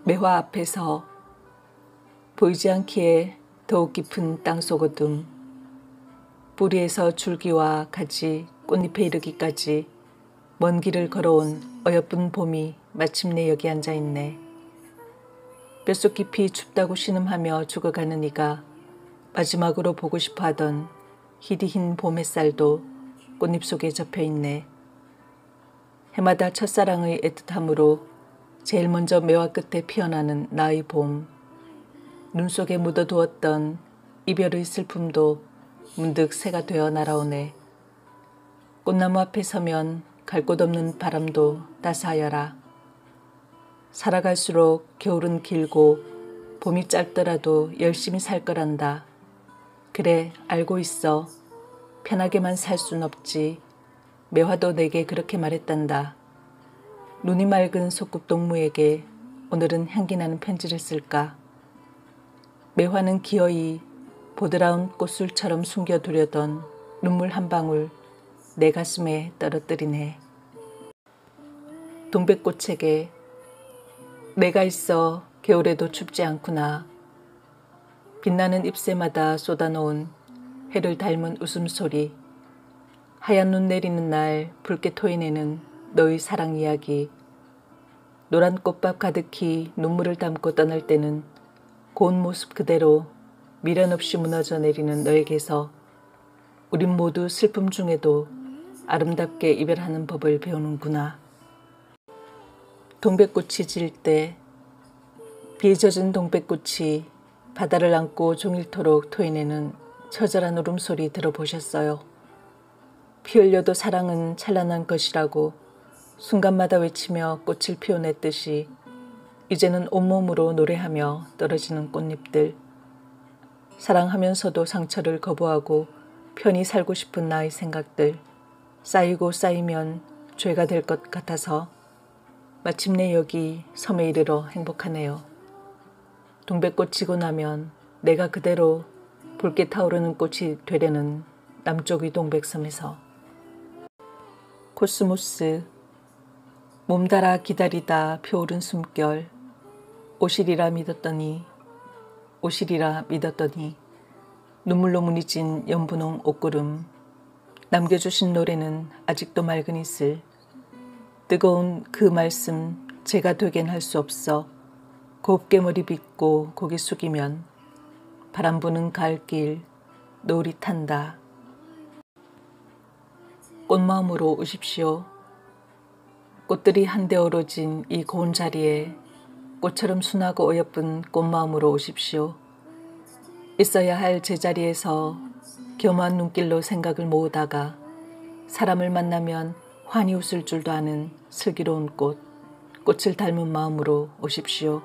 매화 앞에서 보이지 않기에 더욱 깊은 땅속 어둠, 뿌리에서 줄기와 가지, 꽃잎에 이르기까지 먼 길을 걸어온 어여쁜 봄이 마침내 여기 앉아있네. 뼛속 깊이 춥다고 신음하며 죽어가는 이가 마지막으로 보고 싶어 하던 희디흰 봄 햇살도 꽃잎 속에 접혀있네. 해마다 첫사랑의 애틋함으로 제일 먼저 매화 끝에 피어나는 나의 봄, 눈 속에 묻어두었던 이별의 슬픔도 문득 새가 되어 날아오네. 꽃나무 앞에 서면 갈 곳 없는 바람도 따스하여라. 살아갈수록 겨울은 길고 봄이 짧더라도 열심히 살 거란다. 그래, 알고 있어. 편하게만 살 순 없지. 매화도 내게 그렇게 말했단다. 눈이 맑은 소꿉동무에게 오늘은 향기나는 편지를 쓸까. 매화는 기어이 보드라운 꽃술처럼 숨겨두려던 눈물 한 방울 내 가슴에 떨어뜨리네. 동백꽃에게 내가 있어 겨울에도 춥지 않구나. 빛나는 잎새마다 쏟아놓은 해를 닮은 웃음소리, 하얀 눈 내리는 날 붉게 토해내는 너의 사랑 이야기, 노란 꽃밥 가득히 눈물을 담고 떠날 때는 고운 모습 그대로 미련 없이 무너져 내리는 너에게서 우린 모두 슬픔 중에도 아름답게 이별하는 법을 배우는구나. 동백꽃이 질 때 비에 젖은 동백꽃이 바다를 안고 종일토록 토해내는 처절한 울음소리 들어보셨어요? 피 흘려도 사랑은 찬란한 것이라고 순간마다 외치며 꽃을 피워냈듯이 이제는 온몸으로 노래하며 떨어지는 꽃잎들. 사랑하면서도 상처를 거부하고 편히 살고 싶은 나의 생각들. 쌓이고 쌓이면 죄가 될 것 같아서 마침내 여기 섬에 이르러 행복하네요. 동백꽃 지고 나면 내가 그대로 붉게 타오르는 꽃이 되려는 남쪽의 동백섬에서. 코스모스 몸달아 기다리다 펴오른 숨결, 오시리라 믿었더니 눈물로 무늬진 연분홍 옷구름, 남겨주신 노래는 아직도 맑은 이슬. 뜨거운 그 말씀 제가 되겐 할 수 없어. 곱게 머리 빗고 고개 숙이면 바람 부는 가을길 노을이 탄다. 꽃마음으로 오십시오. 꽃들이 한데 어우러진 이 고운 자리에 꽃처럼 순하고 어여쁜 꽃마음으로 오십시오. 있어야 할 제자리에서 겸허한 눈길로 생각을 모으다가 사람을 만나면 환히 웃을 줄도 아는 슬기로운 꽃, 꽃을 닮은 마음으로 오십시오.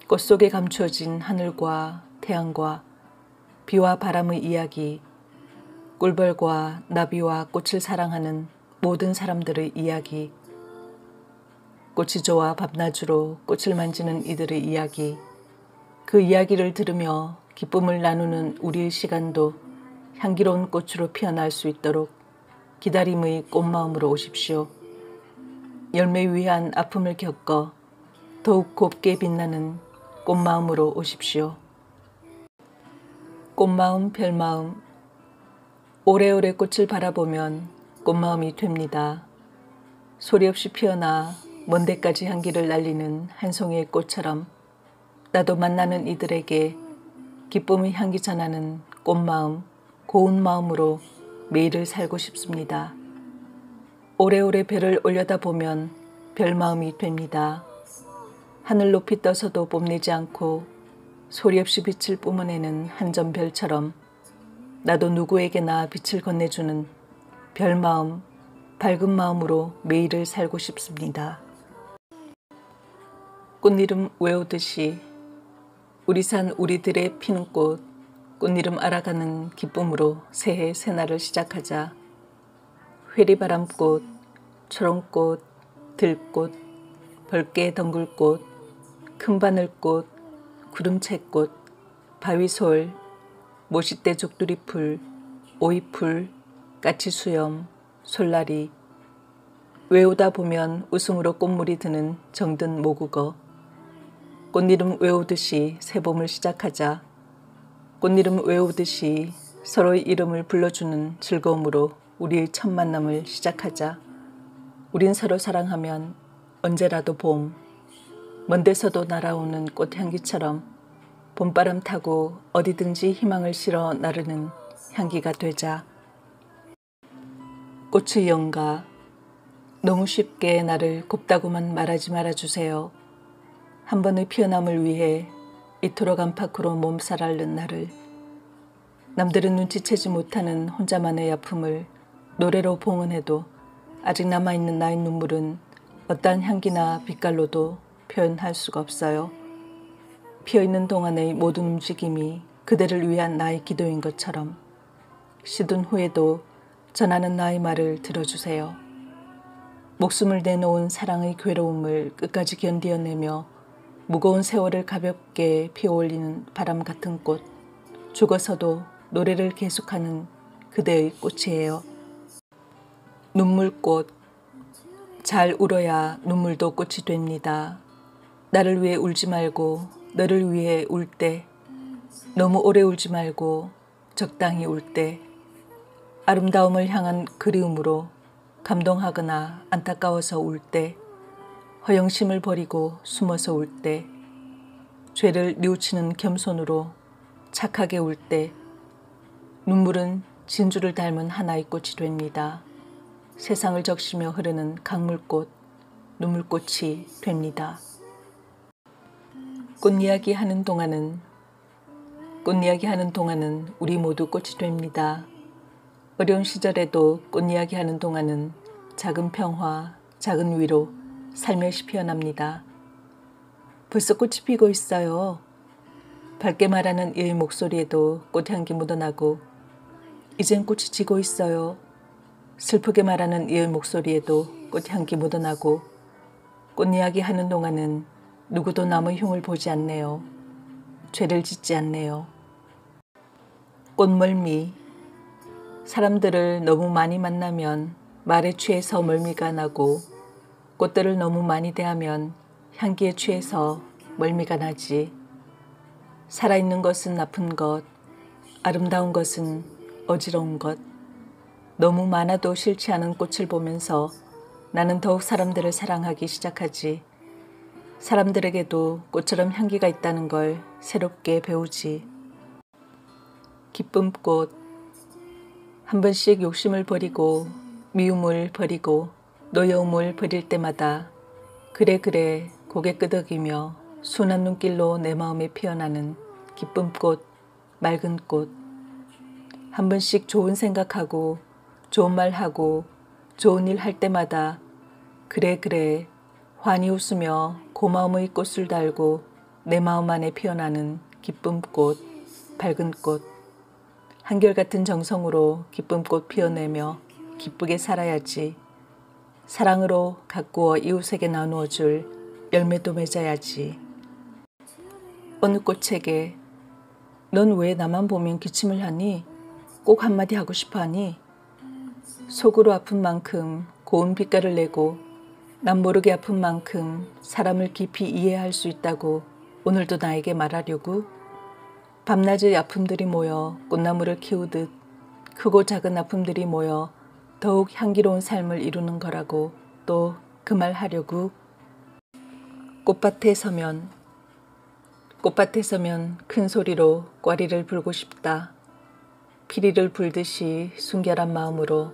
꽃 속에 감추어진 하늘과 태양과 비와 바람의 이야기, 꿀벌과 나비와 꽃을 사랑하는 모든 사람들의 이야기, 꽃이 좋아 밤낮으로 꽃을 만지는 이들의 이야기, 그 이야기를 들으며 기쁨을 나누는 우리의 시간도 향기로운 꽃으로 피어날 수 있도록 기다림의 꽃마음으로 오십시오. 열매 위한 아픔을 겪어 더욱 곱게 빛나는 꽃마음으로 오십시오. 꽃마음 별마음, 오래오래 꽃을 바라보면 꽃마음이 됩니다. 소리 없이 피어나 먼 데까지 향기를 날리는 한 송이의 꽃처럼 나도 만나는 이들에게 기쁨의 향기 전하는 꽃마음, 고운 마음으로 매일을 살고 싶습니다. 오래오래 별을 올려다보면 별마음이 됩니다. 하늘 높이 떠서도 뽐내지 않고 소리 없이 빛을 뿜어내는 한 점 별처럼 나도 누구에게나 빛을 건네주는 별마음, 밝은 마음으로 매일을 살고 싶습니다. 꽃이름 외우듯이 우리 산 우리들의 피는 꽃, 꽃이름 알아가는 기쁨으로 새해 새날을 시작하자. 회리바람꽃, 초롱꽃, 들꽃, 벌개 덩굴꽃, 큰바늘꽃, 구름채꽃, 바위솔, 모시대 족두리풀, 오이풀, 까치수염, 솔라리. 외우다 보면 웃음으로 꽃물이 드는 정든 모국어, 꽃이름 외우듯이 새봄을 시작하자. 꽃이름 외우듯이 서로의 이름을 불러주는 즐거움으로 우리의 첫 만남을 시작하자. 우린 서로 사랑하면 언제라도 봄, 먼 데서도 날아오는 꽃향기처럼 봄바람 타고 어디든지 희망을 실어 나르는 향기가 되자. 꽃의 영가, 너무 쉽게 나를 곱다고만 말하지 말아주세요. 한 번의 피어남을 위해 이토록 안팎으로 몸살 앓는 나를, 남들은 눈치채지 못하는 혼자만의 아픔을 노래로 봉헌해도 아직 남아있는 나의 눈물은 어떠한 향기나 빛깔로도 표현할 수가 없어요. 피어있는 동안의 모든 움직임이 그대를 위한 나의 기도인 것처럼 시든 후에도 전하는 나의 말을 들어주세요. 목숨을 내놓은 사랑의 괴로움을 끝까지 견디어내며 무거운 세월을 가볍게 피어올리는 바람 같은 꽃, 죽어서도 노래를 계속하는 그대의 꽃이에요. 눈물꽃, 잘 울어야 눈물도 꽃이 됩니다. 나를 위해 울지 말고 너를 위해 울 때, 너무 오래 울지 말고 적당히 울 때, 아름다움을 향한 그리움으로 감동하거나 안타까워서 울 때, 허영심을 버리고 숨어서 울 때, 죄를 뉘우치는 겸손으로 착하게 울 때, 눈물은 진주를 닮은 하나의 꽃이 됩니다. 세상을 적시며 흐르는 강물꽃, 눈물꽃이 됩니다. 꽃 이야기 하는 동안은 우리 모두 꽃이 됩니다. 어려운 시절에도 꽃 이야기 하는 동안은 작은 평화, 작은 위로 살며시 피어납니다. 벌써 꽃이 피고 있어요. 밝게 말하는 이의 목소리에도 꽃향기 묻어나고 이젠 꽃이 지고 있어요. 슬프게 말하는 이의 목소리에도 꽃향기 묻어나고 꽃 이야기 하는 동안은 누구도 남의 흉을 보지 않네요. 죄를 짓지 않네요. 꽃멀미, 사람들을 너무 많이 만나면 말에 취해서 멀미가 나고 꽃들을 너무 많이 대하면 향기에 취해서 멀미가 나지. 살아있는 것은 나쁜 것, 아름다운 것은 어지러운 것, 너무 많아도 싫지 않은 꽃을 보면서 나는 더욱 사람들을 사랑하기 시작하지. 사람들에게도 꽃처럼 향기가 있다는 걸 새롭게 배우지. 기쁨꽃, 한 번씩 욕심을 버리고 미움을 버리고 노여움을 버릴 때마다 그래 고개 끄덕이며 순한 눈길로 내 마음에 피어나는 기쁨꽃, 맑은 꽃. 한 번씩 좋은 생각하고 좋은 말하고 좋은 일 할 때마다 그래 환히 웃으며 고마움의 꽃을 달고 내 마음 안에 피어나는 기쁨꽃, 밝은 꽃. 한결같은 정성으로 기쁨꽃 피어내며 기쁘게 살아야지. 사랑으로 가꾸어 이웃에게 나누어 줄 열매도 맺어야지. 어느 꽃에게 넌 왜 나만 보면 기침을 하니? 꼭 한마디 하고 싶어 하니? 속으로 아픈 만큼 고운 빛깔을 내고 남 모르게 아픈 만큼 사람을 깊이 이해할 수 있다고 오늘도 나에게 말하려고? 밤낮의 아픔들이 모여 꽃나무를 키우듯 크고 작은 아픔들이 모여 더욱 향기로운 삶을 이루는 거라고 또 그 말 하려고? 꽃밭에 서면 큰 소리로 꽈리를 불고 싶다. 피리를 불듯이 순결한 마음으로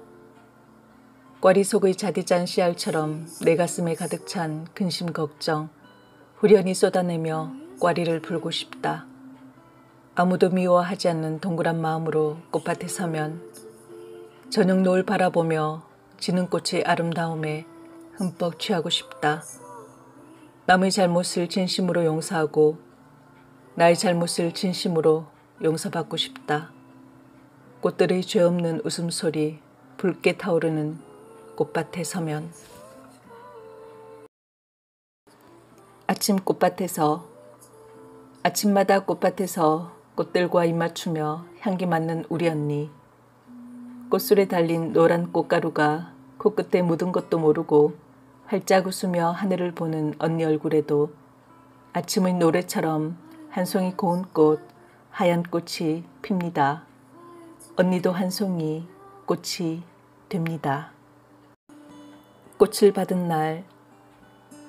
꽈리 속의 자디짠 씨알처럼 내 가슴에 가득 찬 근심 걱정 후련히 쏟아내며 꽈리를 불고 싶다. 아무도 미워하지 않는 동그란 마음으로 꽃밭에 서면 저녁 노을 바라보며 지는 꽃의 아름다움에 흠뻑 취하고 싶다. 남의 잘못을 진심으로 용서하고 나의 잘못을 진심으로 용서받고 싶다. 꽃들의 죄 없는 웃음소리 붉게 타오르는 꽃밭에 서면. 아침 꽃밭에서 아침마다 꽃밭에서 꽃들과 입맞추며 향기 맡는 우리 언니. 꽃술에 달린 노란 꽃가루가 코끝에 묻은 것도 모르고 활짝 웃으며 하늘을 보는 언니 얼굴에도 아침의 노래처럼 한 송이 고운 꽃, 하얀 꽃이 핍니다. 언니도 한 송이 꽃이 됩니다. 꽃을 받은 날,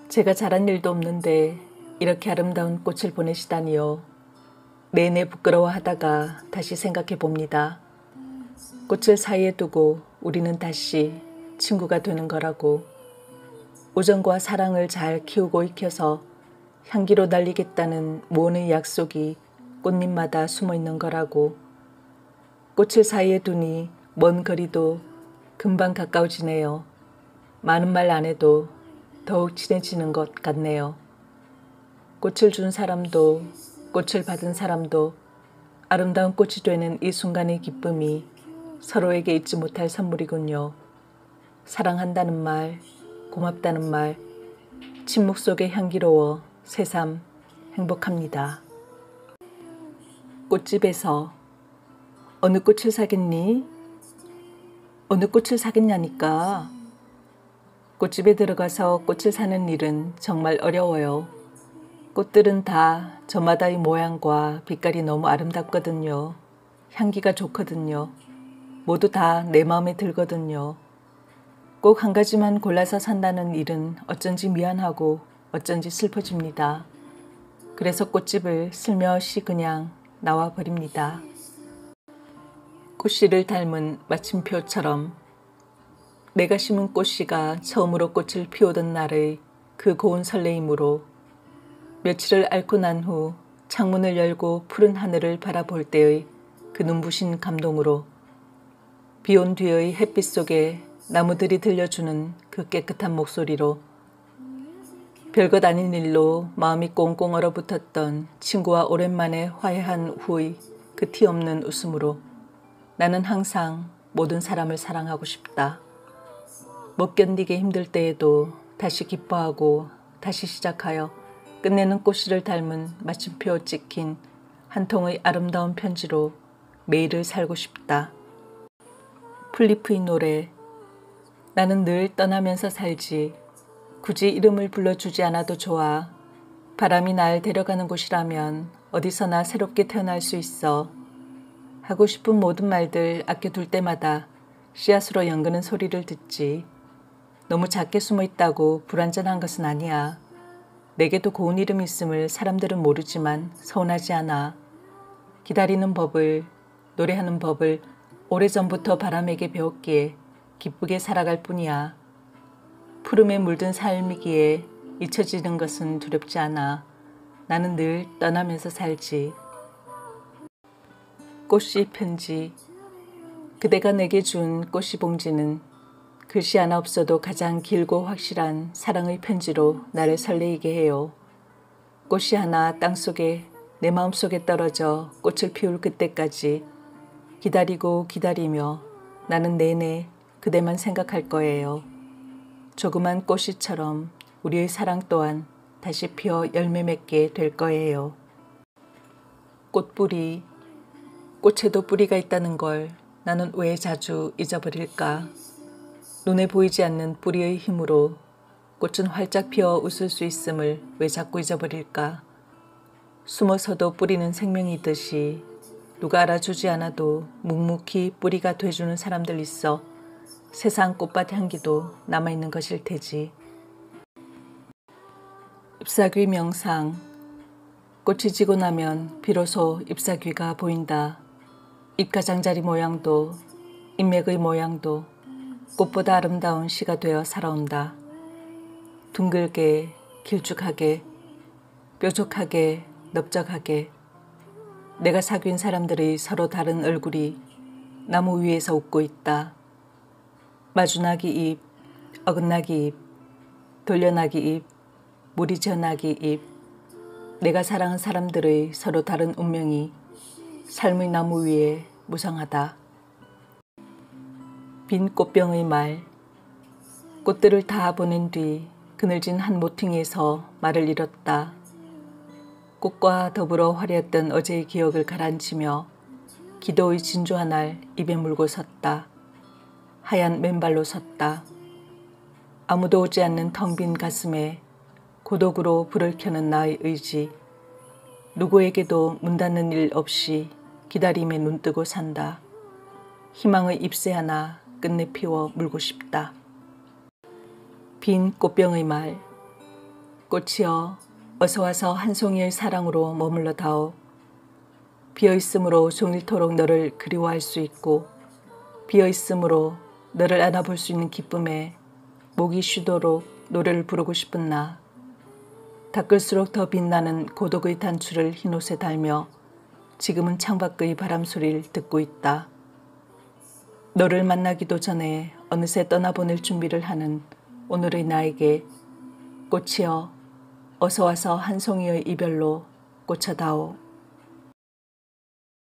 제가 잘한 일도 없는데 이렇게 아름다운 꽃을 보내시다니요. 내내 부끄러워하다가 다시 생각해 봅니다. 꽃을 사이에 두고 우리는 다시 친구가 되는 거라고. 우정과 사랑을 잘 키우고 익혀서 향기로 날리겠다는 모은의 약속이 꽃잎마다 숨어 있는 거라고. 꽃을 사이에 두니 먼 거리도 금방 가까워지네요. 많은 말 안 해도 더욱 친해지는 것 같네요. 꽃을 준 사람도 꽃을 받은 사람도 아름다운 꽃이 되는 이 순간의 기쁨이 서로에게 잊지 못할 선물이군요. 사랑한다는 말, 고맙다는 말, 침묵 속에 향기로워 새삼 행복합니다. 꽃집에서 어느 꽃을 사겠니? 어느 꽃을 사겠냐니까. 꽃집에 들어가서 꽃을 사는 일은 정말 어려워요. 꽃들은 다 저마다의 모양과 빛깔이 너무 아름답거든요. 향기가 좋거든요. 모두 다 내 마음에 들거든요. 꼭 한 가지만 골라서 산다는 일은 어쩐지 미안하고 어쩐지 슬퍼집니다. 그래서 꽃집을 슬며시 그냥 나와 버립니다. 꽃씨를 닮은 마침표처럼 내가 심은 꽃씨가 처음으로 꽃을 피우던 날의 그 고운 설레임으로 며칠을 앓고 난 후 창문을 열고 푸른 하늘을 바라볼 때의 그 눈부신 감동으로 비온 뒤의 햇빛 속에 나무들이 들려주는 그 깨끗한 목소리로 별것 아닌 일로 마음이 꽁꽁 얼어붙었던 친구와 오랜만에 화해한 후의 그 티 없는 웃음으로 나는 항상 모든 사람을 사랑하고 싶다. 못 견디게 힘들 때에도 다시 기뻐하고 다시 시작하여 끝내는 꽃씨를 닮은 마침표 찍힌 한 통의 아름다운 편지로 매일을 살고 싶다. 플리프의 노래. 나는 늘 떠나면서 살지. 굳이 이름을 불러주지 않아도 좋아. 바람이 날 데려가는 곳이라면 어디서나 새롭게 태어날 수 있어. 하고 싶은 모든 말들 아껴둘 때마다 씨앗으로 연그는 소리를 듣지. 너무 작게 숨어 있다고 불완전한 것은 아니야. 내게도 고운 이름이 있음을 사람들은 모르지만 서운하지 않아. 기다리는 법을, 노래하는 법을 오래전부터 바람에게 배웠기에 기쁘게 살아갈 뿐이야. 푸름에 물든 삶이기에 잊혀지는 것은 두렵지 않아. 나는 늘 떠나면서 살지. 꽃씨 편지. 그대가 내게 준 꽃씨 봉지는 글씨 하나 없어도 가장 길고 확실한 사랑의 편지로 나를 설레이게 해요. 꽃이 하나 땅속에 내 마음속에 떨어져 꽃을 피울 그때까지 기다리고 기다리며 나는 내내 그대만 생각할 거예요. 조그만 꽃씨처럼 우리의 사랑 또한 다시 피어 열매 맺게 될 거예요. 꽃뿌리. 꽃에도 뿌리가 있다는 걸 나는 왜 자주 잊어버릴까? 눈에 보이지 않는 뿌리의 힘으로 꽃은 활짝 피어 웃을 수 있음을 왜 자꾸 잊어버릴까? 숨어서도 뿌리는 생명이듯이 누가 알아주지 않아도 묵묵히 뿌리가 돼주는 사람들 있어 세상 꽃밭 향기도 남아있는 것일 테지. 잎사귀 명상. 꽃이 지고 나면 비로소 잎사귀가 보인다. 잎가장자리 모양도 잎맥의 모양도 꽃보다 아름다운 시가 되어 살아온다. 둥글게, 길쭉하게, 뾰족하게, 넓적하게 내가 사귄 사람들의 서로 다른 얼굴이 나무 위에서 웃고 있다. 마주나기 잎, 어긋나기 잎, 돌려나기 잎, 무리지어나기 잎 내가 사랑한 사람들의 서로 다른 운명이 삶의 나무 위에 무성하다. 빈 꽃병의 말. 꽃들을 다 보낸 뒤 그늘진 한 모퉁이에서 말을 잃었다. 꽃과 더불어 화려했던 어제의 기억을 가라앉히며 기도의 진주 하나를 입에 물고 섰다. 하얀 맨발로 섰다. 아무도 오지 않는 텅 빈 가슴에 고독으로 불을 켜는 나의 의지. 누구에게도 문 닫는 일 없이 기다림에 눈뜨고 산다. 희망의 잎새 하나 끝내 피워 물고 싶다. 빈 꽃병의 말. 꽃이여 어서 와서 한 송이의 사랑으로 머물러 다오. 비어있으므로 종일토록 너를 그리워할 수 있고 비어있으므로 너를 안아볼 수 있는 기쁨에 목이 쉬도록 노래를 부르고 싶은 나. 닦을수록 더 빛나는 고독의 단추를 흰옷에 달며 지금은 창밖의 바람소리를 듣고 있다. 너를 만나기도 전에 어느새 떠나보낼 준비를 하는 오늘의 나에게 꽃이여 어서 와서 한 송이의 이별로 꽂혀다오.